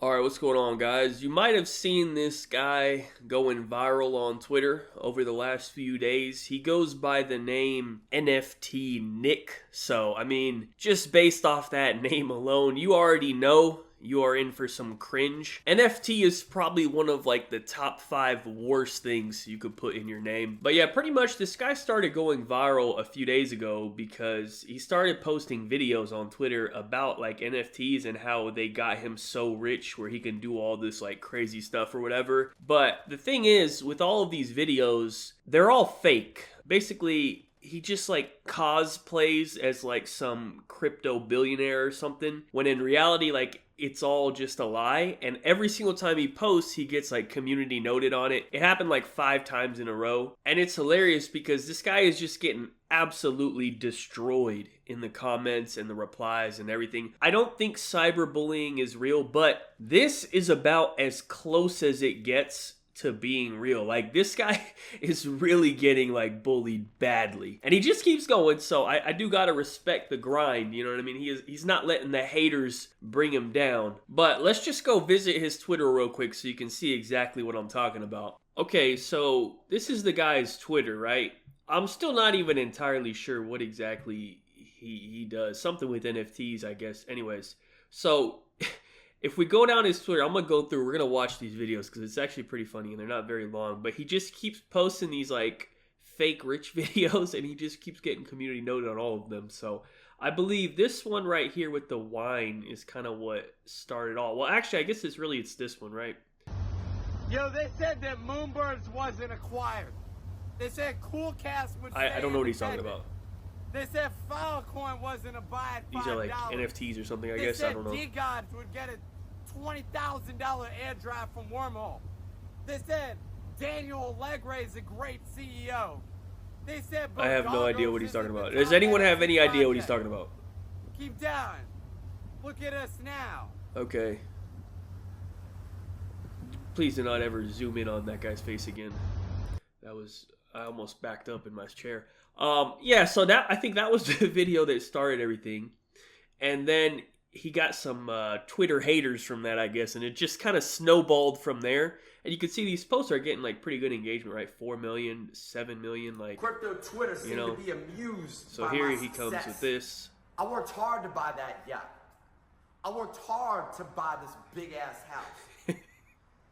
Alright, what's going on, guys? You might have seen this guy going viral on Twitter over the last few days. He goes by the name NFT Nick. So, I mean, just based off that name alone, you already know you are in for some cringe. NFT is probably one of like the top 5 worst things you could put in your name. But yeah, pretty much this guy started going viral a few days ago because he started posting videos on Twitter about like NFTs and how they got him so rich where he can do all this like crazy stuff or whatever. But the thing is, with all of these videos, they're all fake. Basically, he just like cosplays as like some crypto billionaire or something, when in reality, like, it's all just a lie. And every single time he posts, he gets like community noted on it. It happened like 5 times in a row, and it's hilarious because this guy is just getting absolutely destroyed in the comments and the replies and everything. I don't think cyberbullying is real, but this is about as close as it gets to being real. Like, this guy is really getting like bullied badly, and he just keeps going. So I do gotta respect the grind, you know what I mean? He's not letting the haters bring him down. But let's just go visit his Twitter real quick so you can see exactly what I'm talking about. Okay, so this is the guy's Twitter, right? I'm still not even entirely sure what exactly he does. Something with NFTs, I guess. Anyways, so if we go down his Twitter, I'm gonna go through. We're gonna watch these videos because it's actually pretty funny and they're not very long. But he just keeps posting these like fake rich videos, and he just keeps getting community noted on all of them. So I believe this one right here with the wine is kind of what started all. Well, actually, I guess it's this one, right? Yo, they said that Moonbirds wasn't acquired. They said Cool Cast would stay I don't know what he's talking independent. about. They said Filecoin wasn't a buy at $5. These are like NFTs or something, I They guess. I said don't know. D-Gods would get a $20,000 airdrop from Wormhole. They said Daniel Allegre is a great CEO. They said I have no idea what he's Bogos talking is in about. the Does top anyone have any NFT idea what he's podcast. talking about? Keep down. Look at us now. Okay. Please do not ever zoom in on that guy's face again. I almost backed up in my chair. Yeah, so I think that was the video that started everything. And then he got some Twitter haters from that, I guess, and it just kind of snowballed from there. And you can see these posts are getting like pretty good engagement, right? 4 million, 7 million, like, Crypto Twitter seemed know. to be amused So by here my he comes success. with this. I worked hard to buy that yacht. I worked hard to buy this big ass house.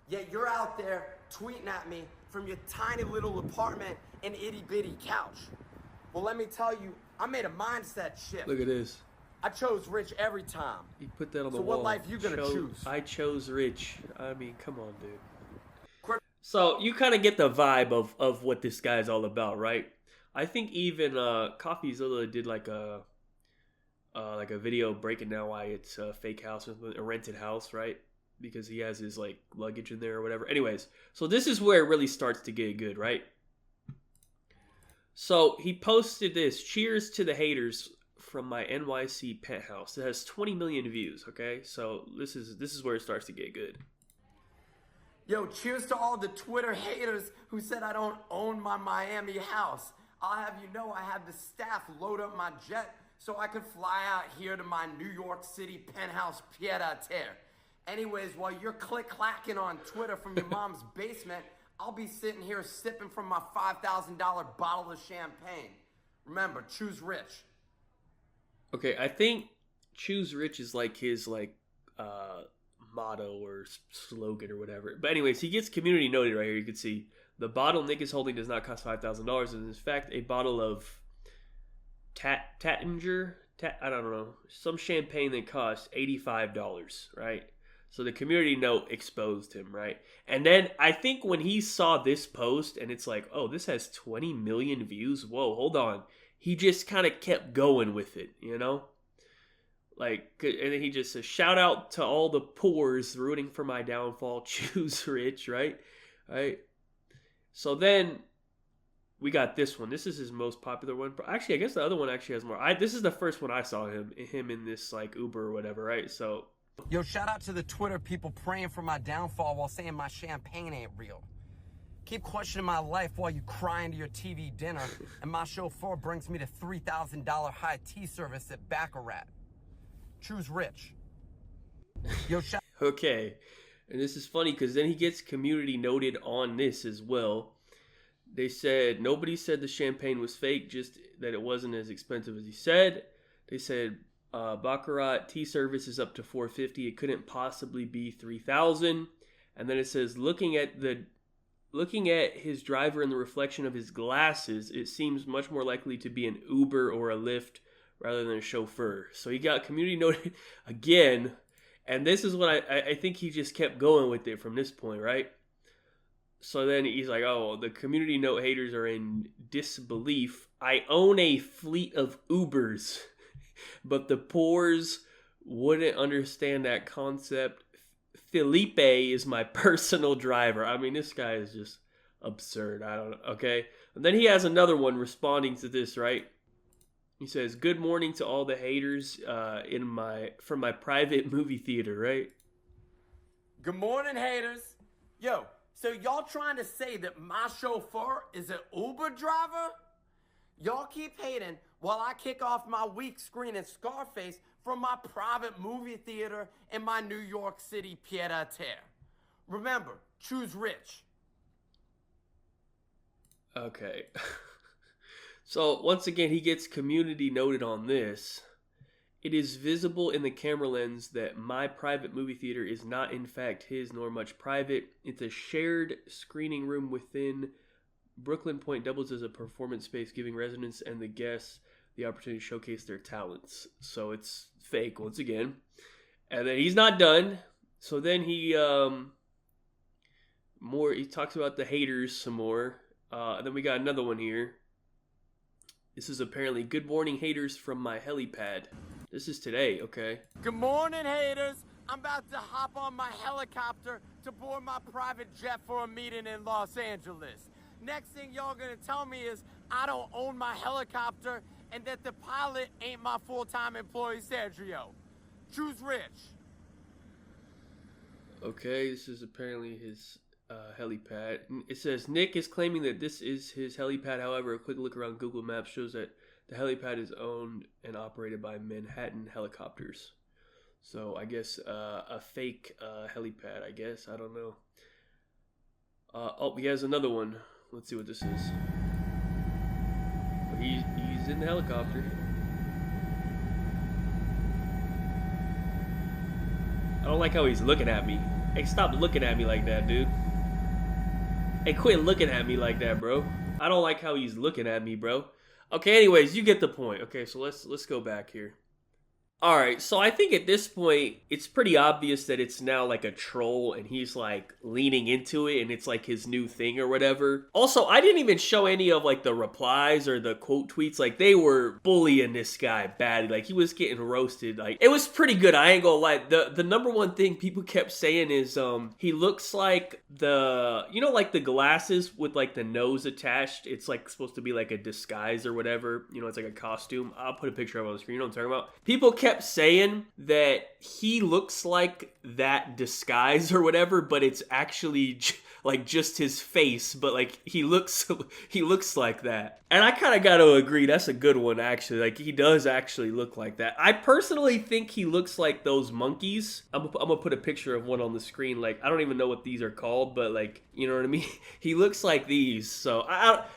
Yet you're out there tweeting at me from your tiny little apartment and itty bitty couch. Well, let me tell you, I made a mindset shift. Look at this. I chose rich every time. He put that on the So wall. what life you gonna choose? I chose rich. I mean, come on, dude. Crypt- So you kind of get the vibe of what this guy's all about, right? I think even CoffeeZilla did like a video breaking down why it's a fake house, a rented house, right? Because he has his like luggage in there or whatever. Anyways, so this is where it really starts to get good, right? So he posted this: "Cheers to the haters from my NYC penthouse." It has 20 million views. Okay, so this is where it starts to get good. Yo, cheers to all the Twitter haters who said I don't own my Miami house. I'll have you know I had the staff load up my jet so I could fly out here to my New York City penthouse pied-à-terre. Anyways, while you're click-clacking on Twitter from your mom's basement, I'll be sitting here sipping from my $5,000 bottle of champagne. Remember, choose rich. Okay, I think "choose rich" is like his like motto or slogan or whatever. But anyways, he gets community noted right here. You can see the bottle Nick is holding does not cost $5,000. And in fact, a bottle of Tattinger, I don't know, some champagne that costs $85, right? So the community note exposed him, right? And then I think when he saw this post and it's like, oh, this has 20 million views. Whoa, hold on. He just kind of kept going with it, you know? Like, and then he just says, "Shout out to all the poors rooting for my downfall. Choose rich," right? Right? So then we got this one. This is his most popular one. But actually, I guess the other one actually has more. This is the first one I saw him in this like Uber or whatever, right? So Yo, shout out to the Twitter people praying for my downfall while saying my champagne ain't real. Keep questioning my life while you cry into your TV dinner, and my chauffeur brings me to $3,000 high tea service at Baccarat. Choose rich. Yo, shout Okay. And this is funny because then he gets community noted on this as well. They said nobody said the champagne was fake, just that it wasn't as expensive as he said. They said Baccarat tea service is up to $450. It couldn't possibly be $3,000. And then it says looking at his driver in the reflection of his glasses, it seems much more likely to be an Uber or a Lyft rather than a chauffeur. So he got community noted again. And this is what I think he just kept going with it from this point, right? So then he's like, oh, the community note haters are in disbelief. I own a fleet of Ubers, but the poors wouldn't understand that concept. Felipe is my personal driver. I mean, this guy is just absurd. I don't know. Okay. And then he has another one responding to this, right? He says, good morning to all the haters from my private movie theater, right? Good morning, haters. Yo, so y'all trying to say that my chauffeur is an Uber driver? Y'all keep hating while I kick off my week screening Scarface from my private movie theater in my New York City pied-à-terre. Remember, choose rich. Okay. So once again, he gets community noted on this. It is visible in the camera lens that my private movie theater is not in fact his nor much private. It's a shared screening room within Brooklyn Point, doubles as a performance space, giving residents and the guests the opportunity to showcase their talents. So it's fake once again. And then he's not done. So then he talks about the haters some more. And then we got another one here. This is apparently good morning haters from my helipad. This is today, okay? Good morning, haters. I'm about to hop on my helicopter to board my private jet for a meeting in Los Angeles. Next thing y'all gonna tell me is I don't own my helicopter and that the pilot ain't my full-time employee, Sergio. Choose rich. Okay, this is apparently his helipad. It says Nick is claiming that this is his helipad. However, a quick look around Google Maps shows that the helipad is owned and operated by Manhattan Helicopters. So I guess a fake helipad, I guess. I don't know. Oh, he has another one. Let's see what this is. He's in the helicopter. I don't like how he's looking at me. Hey, stop looking at me like that, dude. Hey, quit looking at me like that, bro. I don't like how he's looking at me, bro. Okay, anyways, you get the point. Okay, so let's go back here. All right, so I think at this point, it's pretty obvious that it's now like a troll and he's like leaning into it and it's like his new thing or whatever. Also, I didn't even show any of like the replies or the quote tweets. Like they were bullying this guy badly. Like he was getting roasted. Like it was pretty good. I ain't gonna lie. The number one thing people kept saying is he looks like like the glasses with like the nose attached. It's like supposed to be like a disguise or whatever. You know, it's like a costume. I'll put a picture of it on the screen. You know what I'm talking about? People kept saying that he looks like that disguise or whatever, but it's actually like just his face, but like he looks like that. And I kind of got to agree, that's a good one actually. Like he does actually look like that. I personally think he looks like those monkeys. I'm gonna put a picture of one on the screen. Like I don't even know what these are called, but like, you know what I mean? He looks like these. So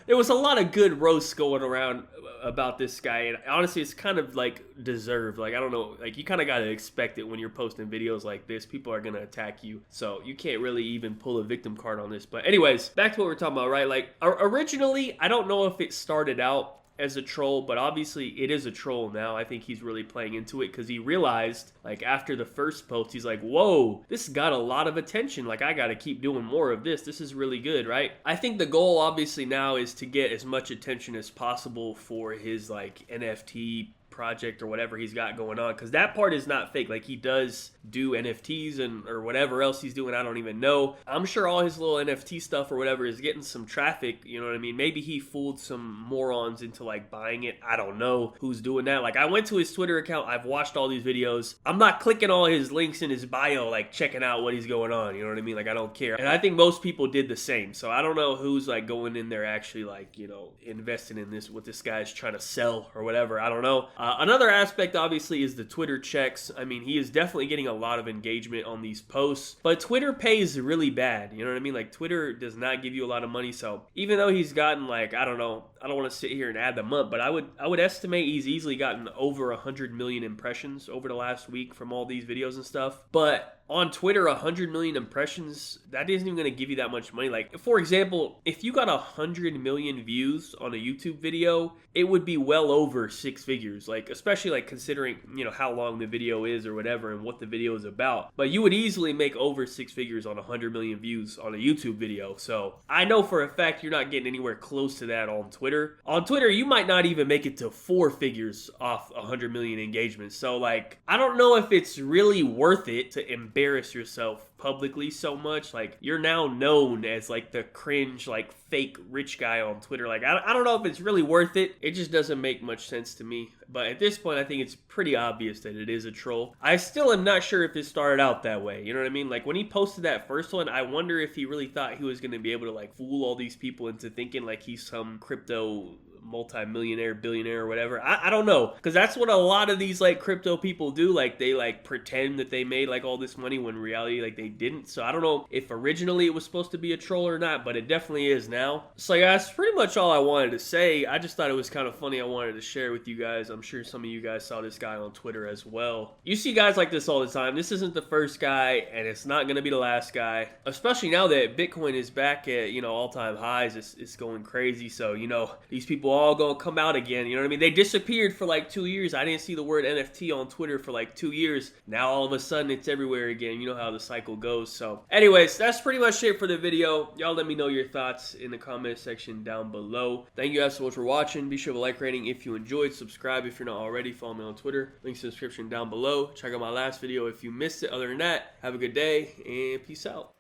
there was a lot of good roasts going around about this guy, and honestly it's kind of like deserved. Like I don't know, like you kind of got to expect it when you're posting videos like this. People are gonna attack you, so you can't really even pull a victim card on this. But anyways, back to what we're talking about, right? Like originally, I don't know if it started out as a troll, but obviously it is a troll now. I think he's really playing into it because he realized, like after the first post, he's like, whoa, this got a lot of attention. Like I got to keep doing more of this. This is really good, right? I think the goal obviously now is to get as much attention as possible for his like NFT project or whatever he's got going on, because that part is not fake. Like he does do NFTs and or whatever else he's doing. I don't even know. I'm sure all his little NFT stuff or whatever is getting some traffic, you know what I mean? Maybe he fooled some morons into like buying it. I don't know who's doing that. Like I went to his Twitter account, I've watched all these videos. I'm not clicking all his links in his bio like checking out what he's going on, you know what I mean? Like I don't care. And I think most people did the same. So I don't know who's like going in there actually like, you know, investing in this, what this guy's trying to sell or whatever. I don't know. Another aspect, obviously, is the Twitter checks. I mean, he is definitely getting a lot of engagement on these posts, but Twitter pays really bad. You know what I mean? Like, Twitter does not give you a lot of money. So even though he's gotten, like, I don't know, I don't want to sit here and add them up, but I would estimate he's easily gotten over 100 million impressions over the last week from all these videos and stuff. But on Twitter, 100 million impressions, that isn't even going to give you that much money. Like, for example, if you got 100 million views on a YouTube video, it would be well over 6 figures. Like, especially like considering, you know, how long the video is or whatever and what the video is about. But you would easily make over 6 figures on 100 million views on a YouTube video. So I know for a fact you're not getting anywhere close to that on Twitter. On Twitter, you might not even make it to 4 figures off 100 million engagements. So, like, I don't know if it's really worth it to embarrass yourself publicly so much. Like, you're now known as like the cringe, like fake rich guy on Twitter. Like, I don't know if it's really worth it. It just doesn't make much sense to me. But at this point, I think it's pretty obvious that it is a troll. I still am not sure if it started out that way. You know what I mean? Like, when he posted that first one, I wonder if he really thought he was going to be able to like fool all these people into thinking like he's some crypto multi-millionaire, billionaire, or whatever. I don't know, because that's what a lot of these like crypto people do. Like, they like pretend that they made like all this money when in reality like they didn't. So I don't know if originally it was supposed to be a troll or not, but it definitely is now. So yeah, that's pretty much all I wanted to say. I just thought it was kind of funny. I wanted to share with you guys. I'm sure some of you guys saw this guy on Twitter as well. You see guys like this all the time. This isn't the first guy, and it's not going to be the last guy, especially now that Bitcoin is back at, you know, all-time highs. It's going crazy. So, you know, these people all gonna come out again. You know what I mean? They disappeared for like 2 years. I didn't see the word NFT on Twitter for like 2 years. Now all of a sudden it's everywhere again. You know how the cycle goes. So anyways, that's pretty much it for the video. Y'all let me know your thoughts in the comment section down below. Thank you guys so much for watching. Be sure to like, rating if you enjoyed. Subscribe if you're not already. Follow me on Twitter. Links in the description down below. Check out my last video if you missed it. Other than that, have a good day and peace out.